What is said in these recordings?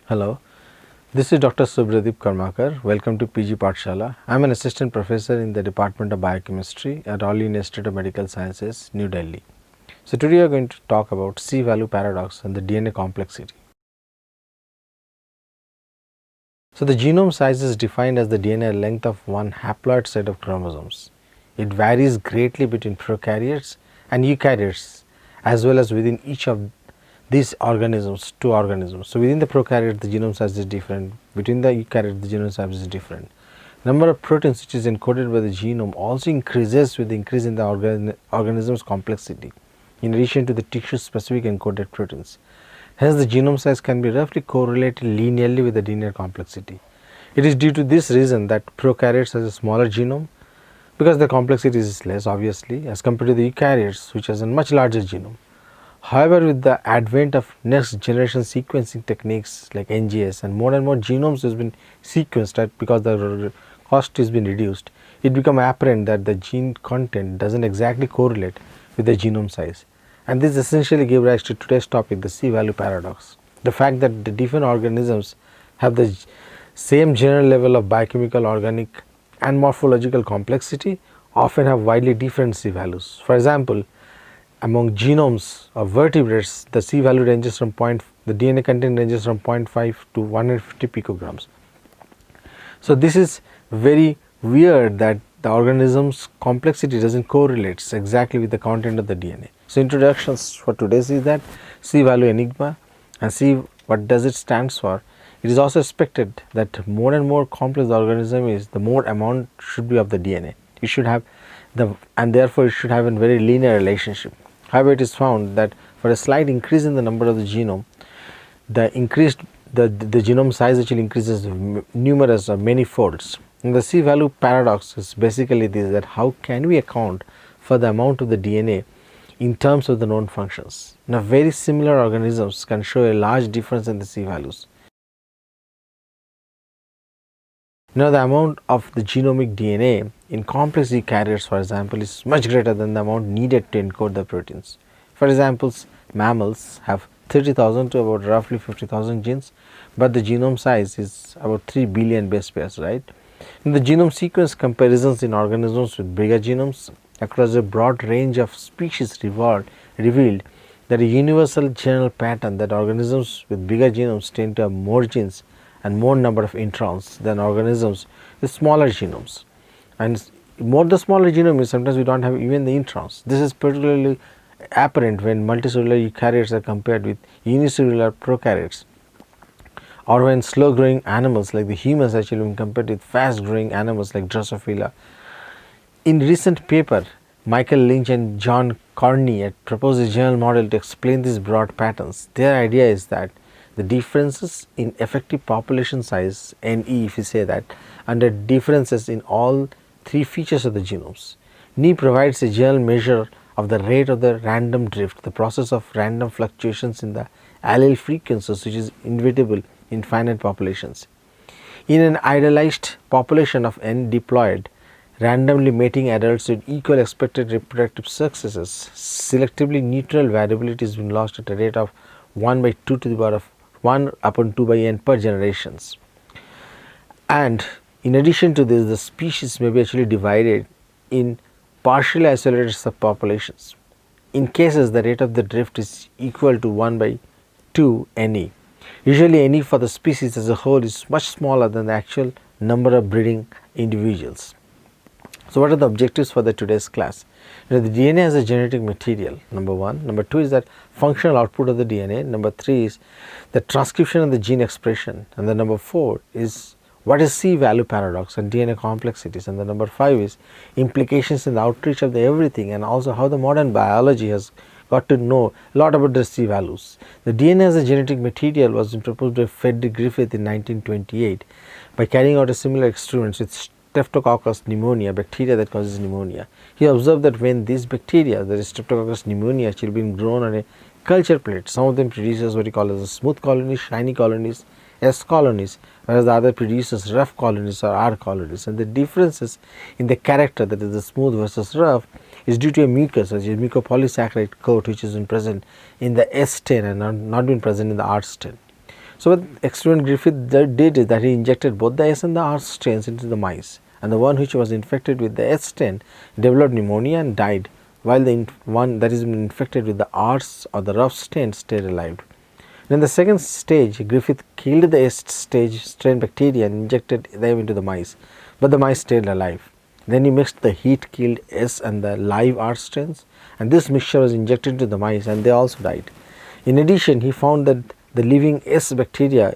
Hello, this is Dr. Subhradeep Karmakar. Welcome to PG Pathshala. I am an assistant professor in the Department of Biochemistry at All India Institute of Medical Sciences, New Delhi. So, today we are going to talk about C-value paradox and the DNA complexity. So, the genome size is defined as the DNA length of one haploid set of chromosomes. It varies greatly between prokaryotes and eukaryotes, as well as within each of these organisms, two organisms. So, within the prokaryote the genome size is different, between the eukaryote the genome size is different. Number of proteins which is encoded by the genome also increases with the increase in the organism's complexity, in addition to the tissue specific encoded proteins. Hence, the genome size can be roughly correlated linearly with the DNA complexity. It is due to this reason that prokaryotes has a smaller genome, because the complexity is less obviously as compared to the eukaryotes which has a much larger genome. However, with the advent of next generation sequencing techniques like NGS and more genomes has been sequenced because the cost has been reduced, it becomes apparent that the gene content does not exactly correlate with the genome size. And this essentially gave rise to today's topic, the C-value paradox. The fact that the different organisms have the same general level of biochemical, organic and morphological complexity often have widely different C-values. For example, among genomes of vertebrates, the C-value ranges from the DNA content ranges from 0.5 to 150 picograms. So, this is very weird that the organism's complexity does not correlate exactly with the content of the DNA. So, introductions for today's is that C-value enigma and see what does it stands for. It is also expected that more and more complex the organism is, the more amount should be of the DNA. It should have and therefore it should have a very linear relationship. However, it is found that for a slight increase in the number of the genome, the genome size actually increases numerous or many folds. And the C-value paradox is basically this, that how can we account for the amount of the DNA in terms of the known functions. Now, very similar organisms can show a large difference in the C-values. Now, the amount of the genomic DNA in complex eukaryotes, for example, is much greater than the amount needed to encode the proteins. For example, mammals have 30,000 to about roughly 50,000 genes, but the genome size is about 3 billion base pairs, right? In the genome sequence comparisons in organisms with bigger genomes across a broad range of species revealed that a universal general pattern that organisms with bigger genomes tend to have more genes and more number of introns than organisms with smaller genomes. And more the smaller genome is, sometimes we do not have even the introns. This is particularly apparent when multicellular eukaryotes are compared with unicellular prokaryotes, or when slow growing animals like the humans actually when compared with fast growing animals like Drosophila. In recent paper, Michael Lynch and John Corney had proposed a general model to explain these broad patterns. Their idea is that the differences in effective population size, NE if you say that, and the differences in all three features of the genomes. NE provides a general measure of the rate of the random drift, the process of random fluctuations in the allele frequencies which is inevitable in finite populations. In an idealized population of N diploid, randomly mating adults with equal expected reproductive successes, selectively neutral variability has been lost at a rate of 1 by 2 to the power of 1 upon 2 by n per generations. And in addition to this, the species may be actually divided in partially isolated subpopulations. In cases the rate of the drift is equal to 1 by 2 NE. Usually NE for the species as a whole is much smaller than the actual number of breeding individuals. So, what are the objectives for the today's class? The DNA as a genetic material, number 1. Number 2 is that functional output of the DNA. Number 3 is the transcription of the gene expression. And the number 4 is what is C-value paradox and DNA complexities. And the number 5 is implications in the outreach of the everything, and also how the modern biology has got to know a lot about the C-values. The DNA as a genetic material was proposed by Frederick Griffith in 1928 by carrying out a similar experiment with Streptococcus pneumonia, bacteria that causes pneumonia. He observed that when these bacteria, that is Streptococcus pneumonia, actually being grown on a culture plate, some of them produces what he calls as smooth colonies, shiny colonies, S colonies, whereas the other produces rough colonies or R colonies. And the differences in the character, that is the smooth versus rough, is due to a mucus, which is mucopolysaccharide coat, which is present in the S stain and not been present in the R stain. So what experiment Griffith did is that he injected both the S and the R strains into the mice, and the one which was infected with the S strain developed pneumonia and died, while the one that is infected with the R's or the rough strain stayed alive. In the second stage, Griffith killed the S stage strain bacteria and injected them into the mice, but the mice stayed alive. Then he mixed the heat killed S and the live R strains, and this mixture was injected into the mice and they also died. In addition, he found that the living S bacteria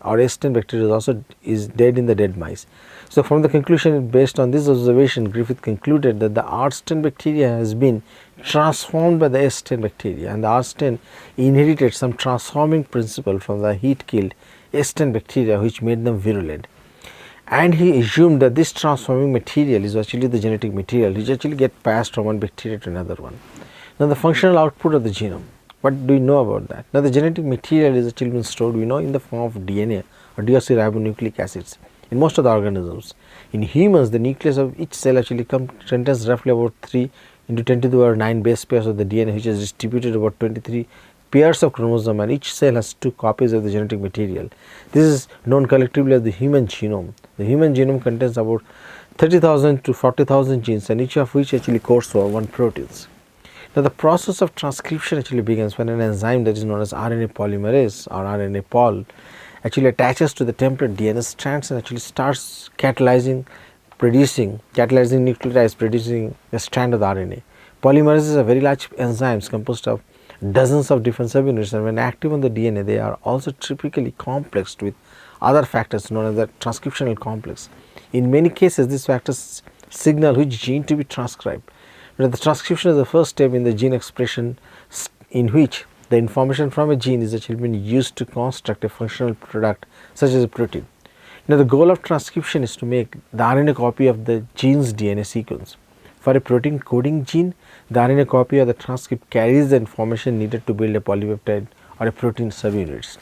or S strain bacteria also is dead in the dead mice. So from the conclusion based on this observation, Griffith concluded that the R strain bacteria has been transformed by the S strain bacteria, and the R strain inherited some transforming principle from the heat killed S strain bacteria which made them virulent. And he assumed that this transforming material is actually the genetic material which actually get passed from one bacteria to another one. Now the functional output of the genome, what do we know about that? Now the genetic material is actually been stored, we know, in the form of DNA or deoxyribonucleic acids in most of the organisms. In humans, the nucleus of each cell actually contains roughly about 3 into 10 to the power 9 base pairs of the DNA, which is distributed about 23 pairs of chromosome, and each cell has 2 copies of the genetic material. This is known collectively as the human genome. The human genome contains about 30,000 to 40,000 genes, and each of which actually codes for 1 proteins. Now the process of transcription actually begins when an enzyme that is known as RNA polymerase or RNA pol actually attaches to the template DNA strands and actually starts catalyzing nucleotides producing a strand of the RNA. Polymerases are very large enzymes composed of dozens of different subunits, and when active on the DNA, they are also typically complexed with other factors known as the transcriptional complex. In many cases, these factors signal which gene to be transcribed. But the transcription is the first step in the gene expression, in which the information from a gene is actually being used to construct a functional product such as a protein. Now the goal of transcription is to make the RNA copy of the gene's DNA sequence. For a protein coding gene, the RNA copy of the transcript carries the information needed to build a polypeptide or a protein subunits.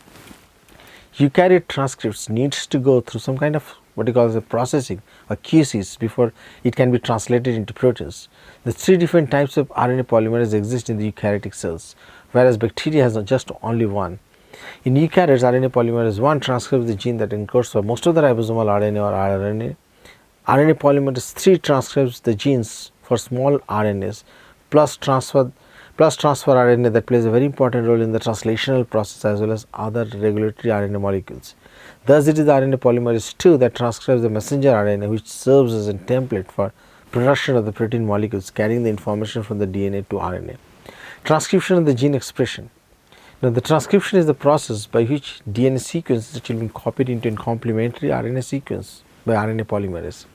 Eukaryote transcripts needs to go through some kind of what you call as a processing or QCs before it can be translated into proteins. The 3 different types of RNA polymerase exist in the eukaryotic cells, whereas bacteria has just only one. In eukaryotes, RNA polymerase 1 transcribes the gene that encodes for most of the ribosomal RNA or rRNA. RNA polymerase 3 transcribes the genes for small RNAs plus transfer RNA that plays a very important role in the translational process as well as other regulatory RNA molecules. Thus, it is the RNA polymerase 2 that transcribes the messenger RNA, which serves as a template for production of the protein molecules carrying the information from the DNA to RNA. Transcription of the gene expression. Now, the transcription is the process by which DNA sequence is actually copied into a complementary RNA sequence by RNA polymerase.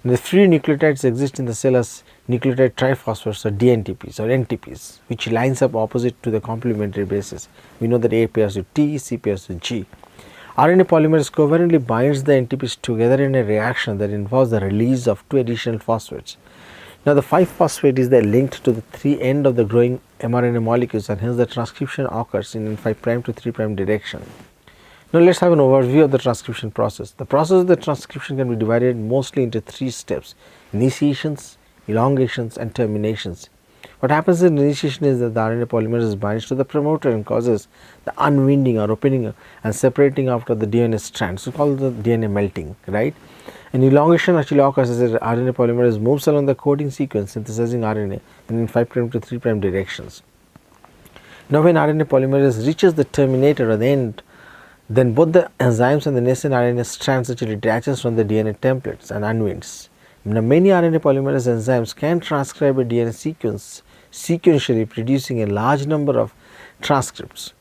The free nucleotides exist in the cell as nucleotide triphosphates or DNTPs or NTPs, which lines up opposite to the complementary bases. We know that A pairs with T, C pairs with G. RNA polymerase covalently binds the NTPs together in a reaction that involves the release of 2 additional phosphates. Now, the 5-phosphate is linked to the 3 end of the growing mRNA molecules, and hence the transcription occurs in 5' to 3' direction. Now, let us have an overview of the transcription process. The process of the transcription can be divided mostly into 3 steps: initiations, elongations and terminations. What happens in initiation is that the RNA polymerase binds to the promoter and causes the unwinding or opening and separating out of the DNA strands, so called the DNA melting, right? And elongation actually occurs as the RNA polymerase moves along the coding sequence synthesizing RNA in 5' to 3' directions. Now, when RNA polymerase reaches the terminator or the end, then both the enzymes and the nascent RNA strands actually detaches from the DNA templates and unwinds. Now, many RNA polymerase enzymes can transcribe a DNA sequence sequentially, producing a large number of transcripts.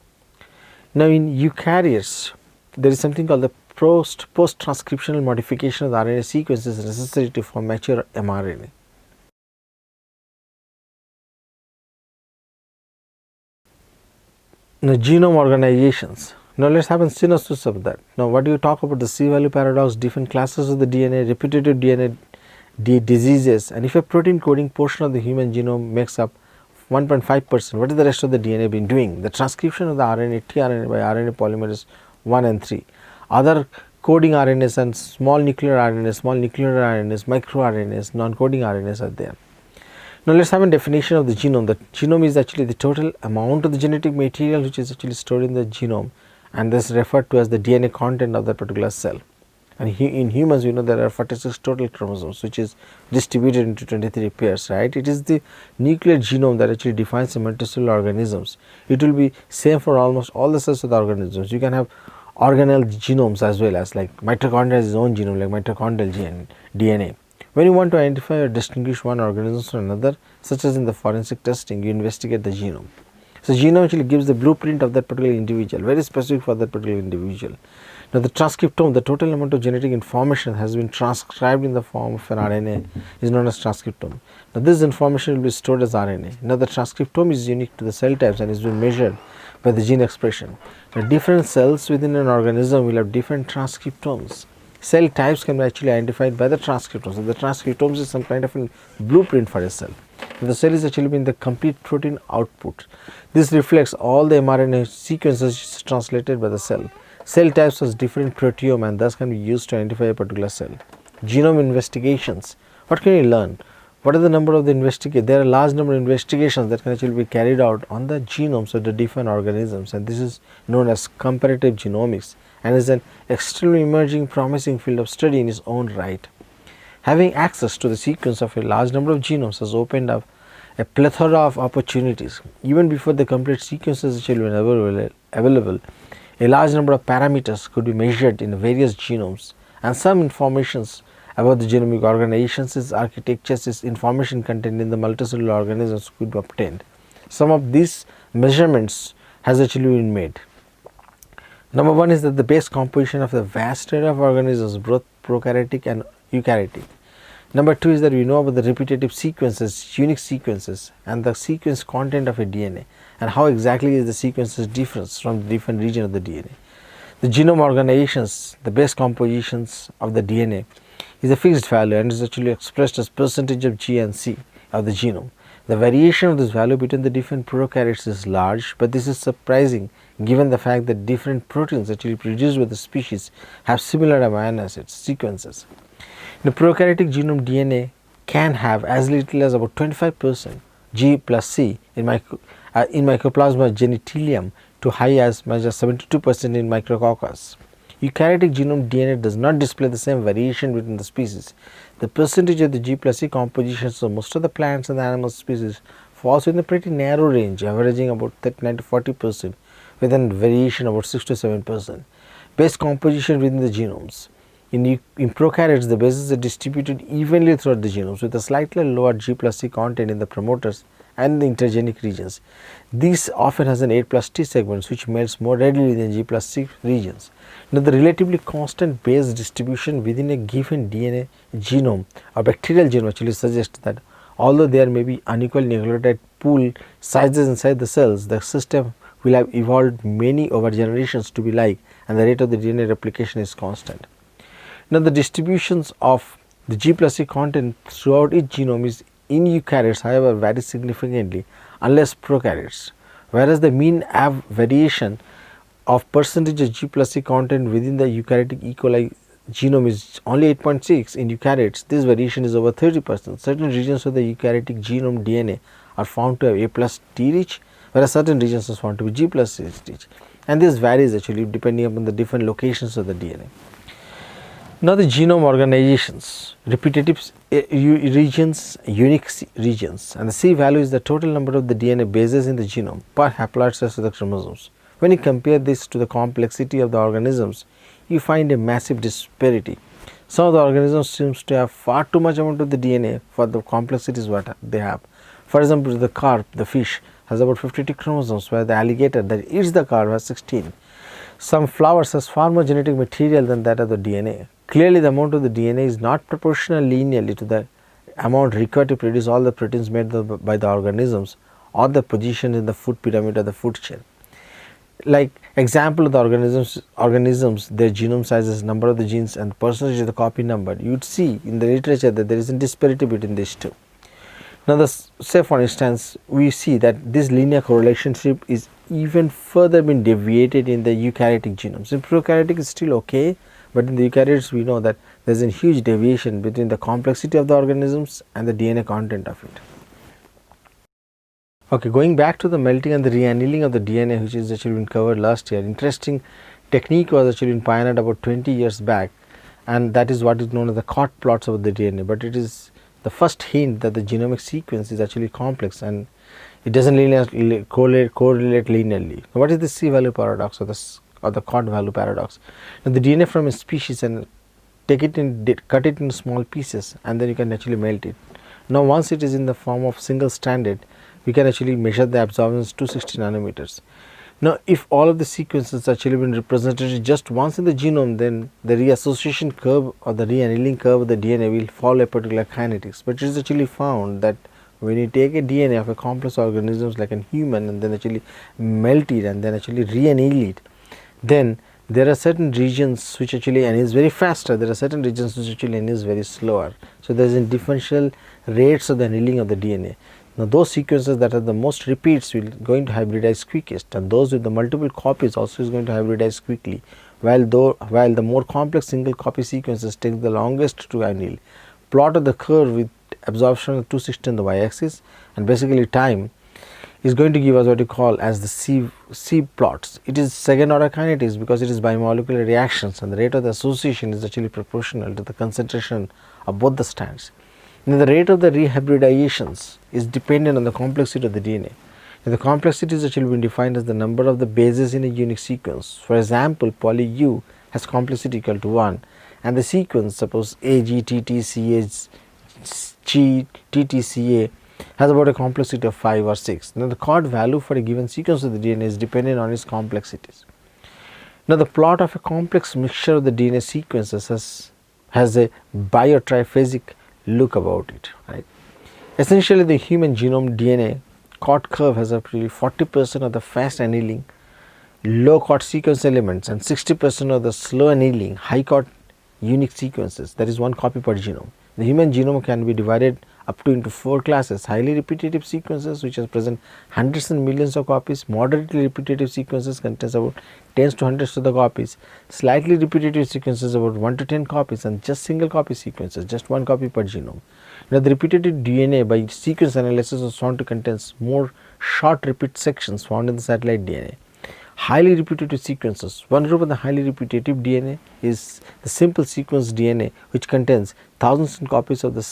Now, in eukaryotes, there is something called the post-transcriptional modification of the RNA sequence is necessary to form mature mRNA. Now, genome organizations. Now, let us have a synopsis of that. Now, what do you talk about the C-value paradox, different classes of the DNA, repetitive DNA diseases, and if a protein coding portion of the human genome makes up 1.5%, what is the rest of the DNA been doing? The transcription of the RNA, tRNA by RNA polymerase 1 and 3. Other coding RNAs and small nuclear RNAs, micro RNAs, non-coding RNAs are there. Now, let us have a definition of the genome. The genome is actually the total amount of the genetic material which is actually stored in the genome, and this is referred to as the DNA content of that particular cell. And in humans, we know there are 46 total chromosomes, which is distributed into 23 pairs, right. It is the nuclear genome that actually defines the multicellular organisms. It will be same for almost all the cells of the organisms. You can have organelle genomes as well, as like mitochondria has its own genome, like mitochondrial DNA. When you want to identify or distinguish one organism from another, such as in the forensic testing, you investigate the genome. So, genome actually gives the blueprint of that particular individual, very specific for that particular individual. Now, the transcriptome, the total amount of genetic information has been transcribed in the form of an RNA, is known as transcriptome. Now, this information will be stored as RNA. Now, the transcriptome is unique to the cell types and is being measured by the gene expression. The different cells within an organism will have different transcriptomes. Cell types can be actually identified by the transcriptomes. So, the transcriptomes is some kind of a blueprint for a cell. The cell is actually being the complete protein output. This reflects all the mRNA sequences translated by the cell. Cell types has different proteome and thus can be used to identify a particular cell. Genome investigations. What can you learn? What are the number of the investigations? There are a large number of investigations that can actually be carried out on the genomes of the different organisms, and this is known as comparative genomics and is an extremely emerging promising field of study in its own right. Having access to the sequence of a large number of genomes has opened up a plethora of opportunities. Even before the complete sequences actually were available, a large number of parameters could be measured in various genomes, and some informations about the genomic organizations, its architectures, its information contained in the multicellular organisms could be obtained. Some of these measurements has actually been made. Number one is that the base composition of the vast array of organisms, both prokaryotic and eukaryotic. Number two is that we know about the repetitive sequences, unique sequences, and the sequence content of a DNA, and how exactly is the sequences different from the different region of the DNA. The genome organizations, the base compositions of the DNA, is a fixed value and is actually expressed as percentage of G and C of the genome. The variation of this value between the different prokaryotes is large, but this is surprising given the fact that different proteins actually produced by the species have similar amino acid sequences. The prokaryotic genome DNA can have as little as about 25% G plus C in Mycoplasma genitalium to high as much as 72% in Micrococcus. Eukaryotic genome DNA does not display the same variation between the species. The percentage of the G plus C compositions of most of the plants and the animal species falls within a pretty narrow range, averaging about 39 to 40%, with a variation about 6 to 7%. Base composition within the genomes. In prokaryotes, the bases are distributed evenly throughout the genomes with a slightly lower G plus C content in the promoters and the intergenic regions. This often has an 8 plus T segments which melts more readily than G plus C regions. Now, the relatively constant base distribution within a given DNA genome or bacterial genome actually suggests that although there may be unequal nucleotide pool sizes inside the cells, the system will have evolved many over generations to be like, and the rate of the DNA replication is constant. Now, the distributions of the G plus C content throughout each genome is in eukaryotes, however, vary significantly unless prokaryotes, whereas the mean variation of percentage of G plus C content within the eukaryotic E. coli genome is only 8.6. In eukaryotes, this variation is over 30%. Certain regions of the eukaryotic genome DNA are found to have A plus T rich, whereas certain regions are found to be G plus C rich, and this varies actually depending upon the different locations of the DNA. Now, the genome organizations, repetitive regions, unique regions, and the C value is the total number of the DNA bases in the genome per haploid size of the chromosomes. When you compare this to the complexity of the organisms, you find a massive disparity. Some of the organisms seems to have far too much amount of the DNA for the complexities what they have. For example, the carp, the fish, has about 52 chromosomes, where the alligator that eats the carp has 16. Some flowers has far more genetic material than that of the DNA. Clearly, the amount of the DNA is not proportional linearly to the amount required to produce all the proteins made by the organisms or the position in the food pyramid or the food chain. Like example of the organisms, their genome sizes, number of the genes, and percentage of the copy number, you would see in the literature that there is a disparity between these two. Now, say for instance, we see that this linear correlationship is even further been deviated in the eukaryotic genomes. In prokaryotic, it's still okay, but in the eukaryotes, we know that there is a huge deviation between the complexity of the organisms and the DNA content of it. Okay, going back to the melting and the reannealing of the DNA, which is actually been covered last year. Interesting technique was actually been pioneered about 20 years back, and that is what is known as the COT plots of the DNA. But it is the first hint that the genomic sequence is actually complex and it doesn't correlate linearly. Now, what is the C value paradox or the COT value paradox? Now, the DNA from a species and take it in, cut it into small pieces, and then you can actually melt it. Now, once it is in the form of single stranded, we can actually measure the absorbance 260 nanometers. Now, if all of the sequences actually been represented just once in the genome, then the reassociation curve or the reannealing curve of the DNA will follow a particular kinetics. But it is actually found that when you take a DNA of a complex organisms like a human and then actually melt it and then actually reanneal it, then there are certain regions which actually anneals very faster, there are certain regions which actually anneals very slower. So, there is a differential rates of the annealing of the DNA. Now, those sequences that are the most repeats will going to hybridize quickest, and those with the multiple copies also is going to hybridize quickly, while the more complex single copy sequences take the longest to anneal. Plot of the curve with absorption of 260 on the y axis, and basically time is going to give us what you call as the C plots. It is second order kinetics because it is bimolecular reactions, and the rate of the association is actually proportional to the concentration of both the strands. Now, the rate of the rehybridizations is dependent on the complexity of the DNA. And the complexity is actually been defined as the number of the bases in a unique sequence. For example, poly U has complexity equal to 1, and the sequence, suppose AGTTCA GTTCA, has about a complexity of 5 or 6. Now, the COT value for a given sequence of the DNA is dependent on its complexities. Now, the plot of a complex mixture of the DNA sequences has a biotriphasic look about it, right. Essentially, the human genome DNA COT curve has actually 40% of the fast annealing low COT sequence elements and 60% of the slow annealing high COT unique sequences, that is 1 copy per genome. The human genome can be divided up to into 4 classes: highly repetitive sequences which are present hundreds and millions of copies, moderately repetitive sequences contains about tens to hundreds of the copies, slightly repetitive sequences about 1 to 10 copies, and just single copy sequences, just 1 copy per genome. Now, the repetitive DNA by sequence analysis was found to contain more short repeat sections found in the satellite DNA. Highly repetitive sequences, one group of the highly repetitive DNA is the simple sequence DNA, which contains thousands of copies of a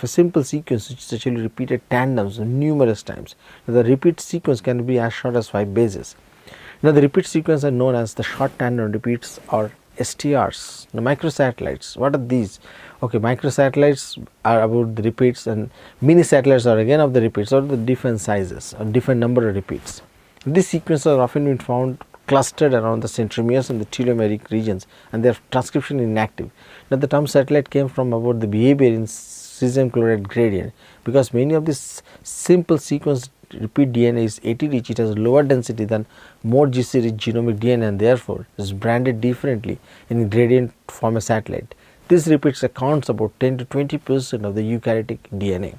simple sequence which is actually repeated tandems numerous times. Now, the repeat sequence can be as short as 5 bases. Now, the repeat sequence are known as the short tandem repeats or STRs. Now, microsatellites, what are these? Okay, microsatellites are about the repeats, and mini satellites are again of the repeats or the different sizes or different number of repeats. These sequences are often been found clustered around the centromeres and the telomeric regions, and their transcription inactive. Now, the term satellite came from about the behavior in cesium chloride gradient, because many of these simple sequence repeat DNA is AT rich, it has lower density than more GC rich genomic DNA, and therefore is branded differently in gradient form a satellite. This repeats accounts about 10 to 20% of the eukaryotic DNA.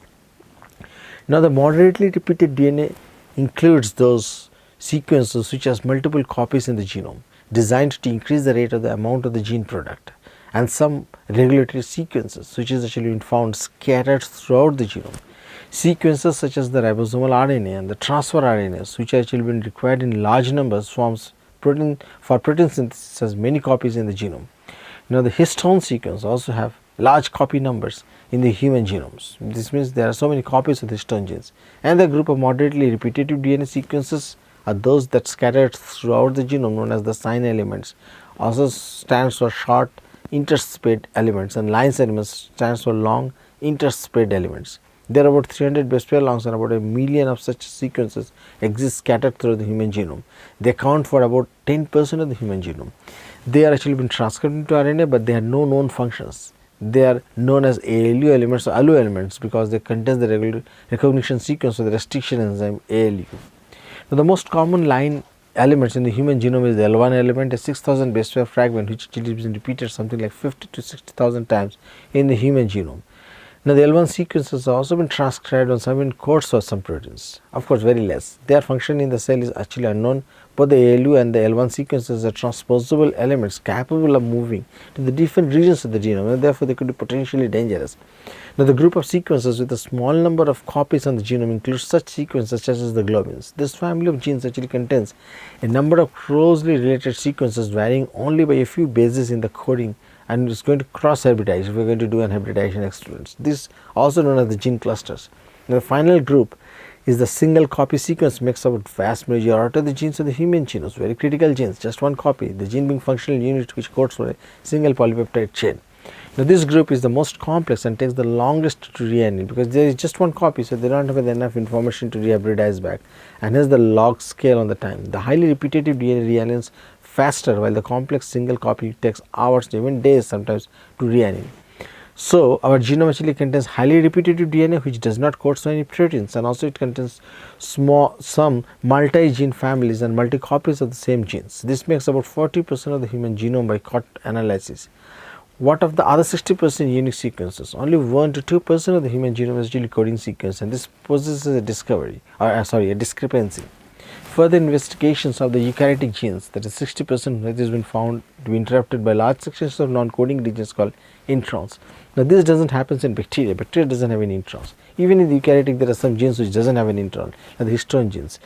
Now, the moderately repeated DNA includes those sequences which has multiple copies in the genome, designed to increase the rate of the amount of the gene product, and some regulatory sequences which is actually been found scattered throughout the genome. Sequences such as the ribosomal RNA and the transfer RNAs, which actually been required in large numbers, forms protein synthesis, has many copies in the genome. Now, the histone sequence also have large copy numbers in the human genomes. This means there are so many copies of the histone genes, and the group of moderately repetitive DNA sequences are those that scattered throughout the genome, known as the sign elements. Also stands for short interspaced elements, and lines elements stands for long interspaced elements. There are about 300 base pair longs, and about 1 million of such sequences exist scattered through the human genome. They account for about 10% of the human genome. They are actually been transcribed into RNA, but they have no known functions. They are known as ALU elements or ALU elements because they contain the regular recognition sequence of the restriction enzyme ALU. Now, the most common line elements in the human genome is the L1 element, a 6000 base pair fragment which actually is repeated something like 50 to 60,000 times in the human genome. Now, the L1 sequences have also been transcribed on some encodes for some proteins, of course very less. Their function in the cell is actually unknown. Both the ALU and the L1 sequences are transposable elements capable of moving to the different regions of the genome, and therefore they could be potentially dangerous. Now, the group of sequences with a small number of copies on the genome includes such sequences such as the globins. This family of genes actually contains a number of closely related sequences varying only by a few bases in the coding, and is going to cross hybridize if we are going to do an hybridization experiments. This also known as the gene clusters. Now, the final group is the single copy sequence, makes up a vast majority of the genes of the human genome, very critical genes, just one copy, the gene being functional unit which codes for a single polypeptide chain. Now, this group is the most complex and takes the longest to reanimate because there is just one copy, so they do not have enough information to rehybridize back, and hence the log scale on the time. The highly repetitive DNA reanimates faster, while the complex single copy takes hours to even days sometimes to reanimate. So, our genome actually contains highly repetitive DNA which does not code so many proteins, and also it contains some multi-gene families and multi copies of the same genes. This makes about 40% of the human genome by cut analysis. What of the other 60% unique sequences? Only 1 to 2% of the human genome is actually coding sequence, and this poses a a discrepancy. Further investigations of the eukaryotic genes, that is 60%, that has been found to be interrupted by large sections of non-coding regions called introns. Now, this does not happen in bacteria. Bacteria does not have any introns. Even in the eukaryotic, there are some genes which does not have an intron, like the histone genes.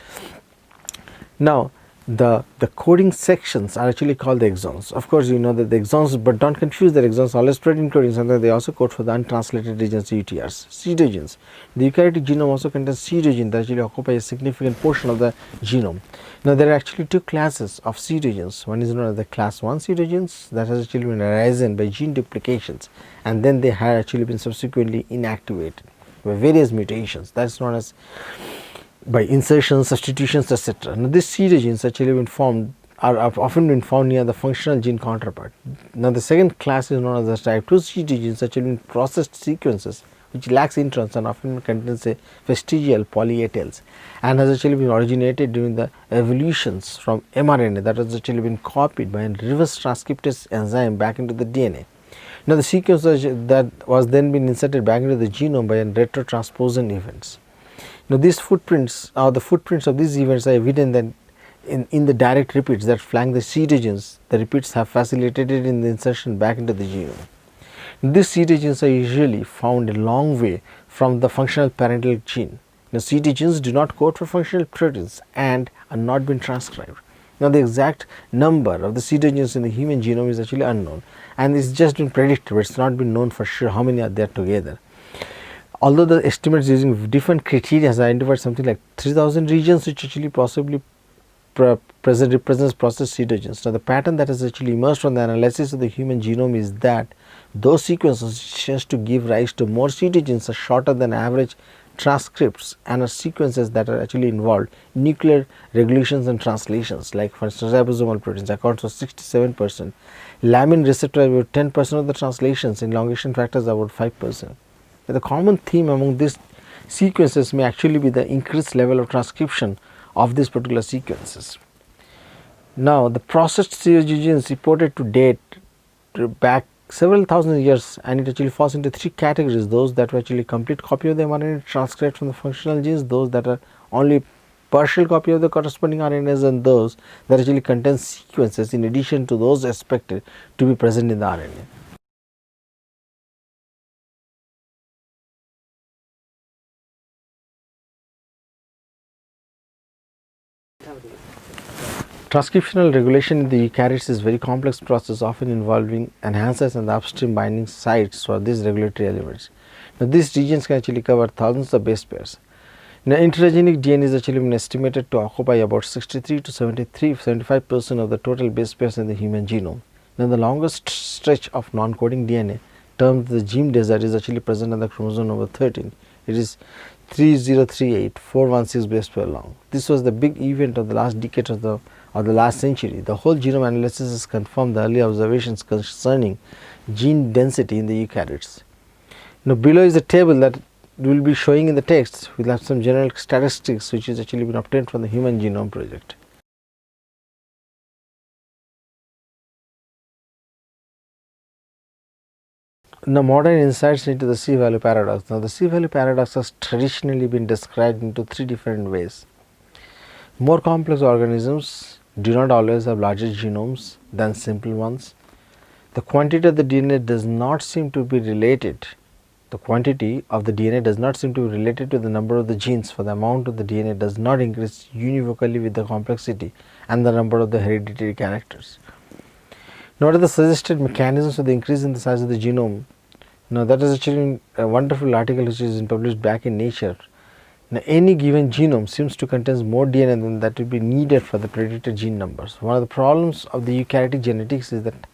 Now, the coding sections are actually called the exons. Of course, you know that the exons, but don't confuse the exons, always protein coding, sometimes they also code for the untranslated regions, UTRs. Pseudogenes. The eukaryotic genome also contains pseudogenes that actually occupy a significant portion of the genome. Now, there are actually two classes of pseudogenes. One is known as the class 1 pseudogenes that has actually been arisen by gene duplications, and then they have actually been subsequently inactivated by various mutations. That is known as by insertions, substitutions, etc. Now, these pseudogenes actually been formed are often been found near the functional gene counterpart. Now, the second class is known as the type 2 pseudogenes, actually been processed sequences which lacks introns and often contains a vestigial poly A tails, and has actually been originated during the evolutions from mRNA that has actually been copied by a reverse transcriptase enzyme back into the DNA. Now, the sequence that was then been inserted back into the genome by a retrotransposon events. Now, these footprints or the footprints of these events are evident that in the direct repeats that flank the pseudogenes, the repeats have facilitated in the insertion back into the genome. These pseudogenes are usually found a long way from the functional parental gene. Now, pseudogenes do not code for functional proteins and are not been transcribed. Now, the exact number of the pseudogenes in the human genome is actually unknown, and it's just been predicted, but it's not been known for sure how many are there together. Although the estimates using different criteria has identified something like 3000 regions which actually possibly represents processed pseudogenes. Now, the pattern that has actually emerged from the analysis of the human genome is that those sequences tend to give rise to more pseudogenes are shorter than average transcripts and are sequences that are actually involved nuclear regulations and translations, like for instance ribosomal proteins accounts for 67%, laminin receptor about 10% of the translations, elongation factors about 5%. The common theme among these sequences may actually be the increased level of transcription of these particular sequences. Now, the processed pseudogenes reported to date back several thousand years, and it actually falls into three categories: those that were actually complete copy of the mRNA transcribed from the functional genes, those that are only partial copy of the corresponding RNAs, and those that actually contain sequences in addition to those expected to be present in the RNA. Transcriptional regulation in the eukaryotes is a very complex process, often involving enhancers and the upstream binding sites for these regulatory elements. Now, these regions can actually cover thousands of base pairs. Now, intergenic DNA is actually been estimated to occupy about 63 to 75% of the total base pairs in the human genome. Now, the longest stretch of non-coding DNA, termed the gene desert, is actually present on the chromosome number 13. It is 3038 416 base pair long. This was the big event of the last decade of the last century. The whole genome analysis has confirmed the early observations concerning gene density in the eukaryotes. Now, below is a table that we will be showing in the text. We will have some general statistics which has actually been obtained from the Human Genome Project. Now, modern insights into the C-value paradox. Now, the C-value paradox has traditionally been described into three different ways. More complex organisms do not always have larger genomes than simple ones. The quantity of the DNA does not seem to be related. The quantity of the DNA does not seem to be related to the number of the genes, for the amount of the DNA does not increase univocally with the complexity and the number of the hereditary characters. Now, what are the suggested mechanisms for the increase in the size of the genome? Now, that is actually a wonderful article which is published back in Nature. Now, any given genome seems to contain more DNA than that would be needed for the predicted gene numbers. One of the problems of the eukaryotic genetics is that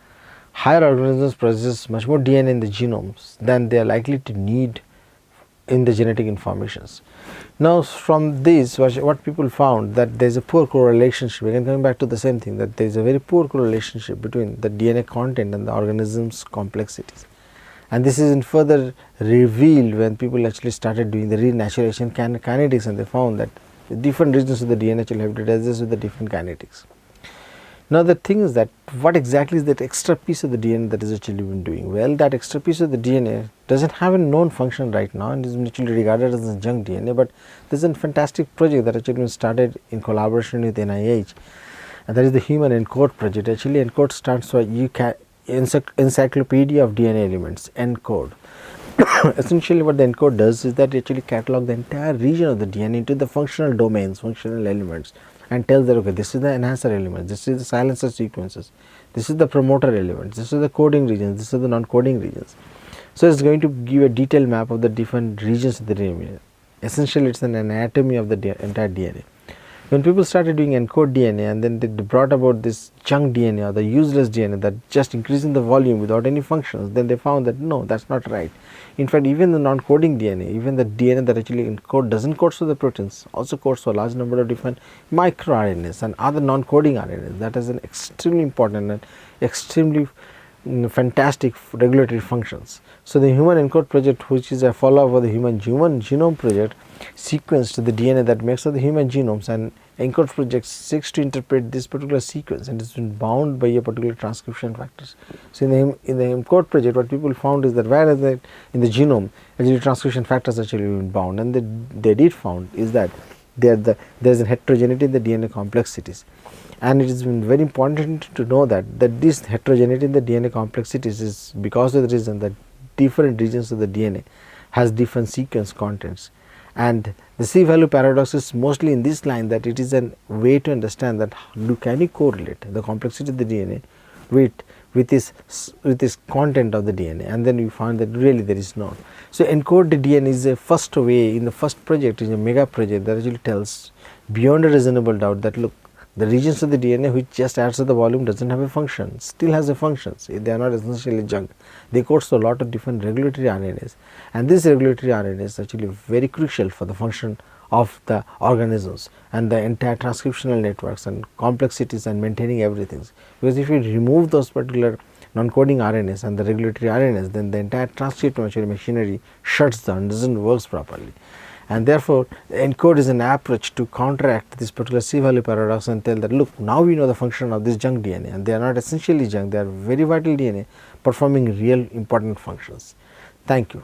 higher organisms possess much more DNA in the genomes than they are likely to need in the genetic informations. Now, from this, what people found that there is a poor correlation. Again, coming back to the same thing, that there is a very poor correlation between the DNA content and the organism's complexities. And this is further revealed when people actually started doing the renaturation kinetics, and they found that different regions of the DNA actually have to digest with the different kinetics. Now, the thing is that what exactly is that extra piece of the DNA that is actually been doing? Well, that extra piece of the DNA doesn't have a known function right now and is actually regarded as a junk DNA, but there is a fantastic project that actually been started in collaboration with NIH, and that is the Human ENCODE project. Actually, ENCODE stands for Encyclopedia of DNA Elements, ENCODE. Essentially, what the ENCODE does is that it actually catalogs the entire region of the DNA into the functional domains, functional elements, and tells that, okay, this is the enhancer element, this is the silencer sequences, this is the promoter element, this is the coding regions, this is the non-coding regions. So, it is going to give a detailed map of the different regions of the DNA. Essentially, it is an anatomy of the entire DNA. When people started doing ENCODE DNA, and then they brought about this junk DNA or the useless DNA that just increasing the volume without any functions, then they found that no, that is not right. In fact, even the non-coding DNA, even the DNA that actually encode doesn't code for the proteins, also codes for a large number of different microRNAs and other non-coding RNAs. That is an extremely important and extremely fantastic regulatory functions. So, the Human ENCODE project, which is a follow-up of the Human Genome project, sequenced the DNA that makes up the human genomes, and ENCODE project seeks to interpret this particular sequence, and it has been bound by a particular transcription factors. So, in the ENCODE project, what people found is that whereas in the genome actually transcription factors actually been bound, and they did found is that there is a heterogeneity in the DNA complexities. And it has been very important to know that this heterogeneity in the DNA complexities is because of the reason that different regions of the DNA has different sequence contents. And the C-value paradox is mostly in this line, that it is a way to understand that can you correlate the complexity of the DNA with this content of the DNA, and then we find that really there is not. So, ENCODE the DNA is a first way in the first project, is a mega project that actually tells beyond a reasonable doubt that look, the regions of the DNA which just adds to the volume does not have a function, still has a function. They are not essentially junk. They code for a lot of different regulatory RNAs, and these regulatory RNAs is actually very crucial for the function of the organisms and the entire transcriptional networks and complexities and maintaining everything. Because if you remove those particular non-coding RNAs and the regulatory RNAs, then the entire transcriptome machinery shuts down, doesn't work properly. And therefore, ENCODE is an approach to counteract this particular C-value paradox and tell that look, now we know the function of this junk DNA, and they are not essentially junk, they are very vital DNA performing real important functions. Thank you.